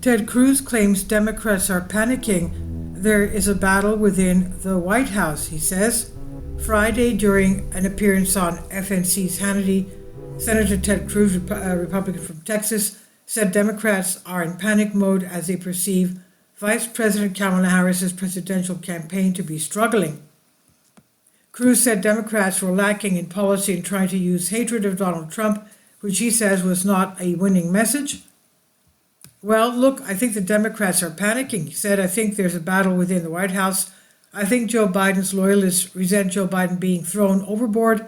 Ted Cruz claims Democrats are panicking. There is a battle within the White House, he says. Friday, during an appearance on FNC's Hannity, Senator Ted Cruz, Republican from Texas, said Democrats are in panic mode as they perceive Vice President Kamala Harris's presidential campaign to be struggling. Cruz said Democrats were lacking in policy and trying to use hatred of Donald Trump, which he says was not a winning message. Well, look, I think the Democrats are panicking. He said, I think there's a battle within the White House. I think Joe Biden's loyalists resent Joe Biden being thrown overboard.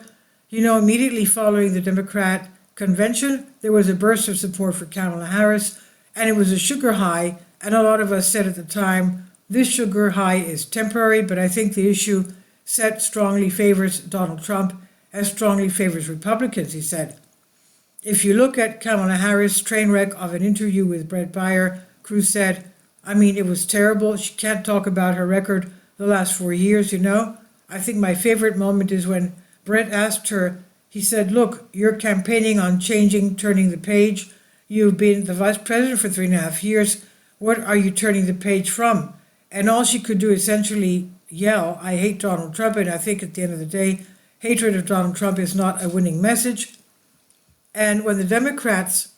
You know, immediately following the Democrat convention, there was a burst of support for Kamala Harris, and it was a sugar high. And a lot of us said at the time, this sugar high is temporary, but I think the issue set strongly favors Donald Trump and strongly favors Republicans, he said. If you look at Kamala Harris' train wreck of an interview with Brett Baier, Cruz said, I mean, it was terrible. She can't talk about her record the last 4 years, you know. I think my favorite moment is when Brett asked her, he said, look, you're campaigning on changing, turning the page. You've been the vice president for 3.5 years. What are you turning the page from? And all she could do essentially yell, I hate Donald Trump. And I think at the end of the day, hatred of Donald Trump is not a winning message. And when the Democrats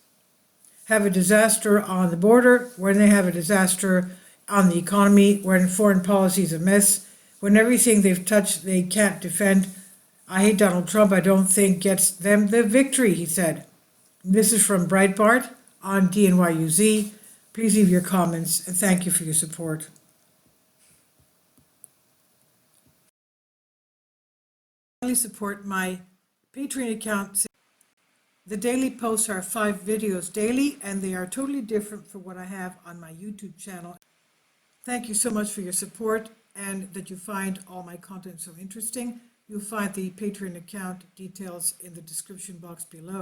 have a disaster on the border, when they have a disaster on the economy, when foreign policy is a mess, when everything they've touched they can't defend, I hate Donald Trump, I don't think gets them the victory, he said. This is from Breitbart on DNYUZ. Please leave your comments and thank you for your support. Support my Patreon account. The daily posts are 5 videos daily, and they are totally different from what I have on my YouTube channel. Thank you so much for your support and that you find all my content so interesting. You'll find the Patreon account details in the description box below.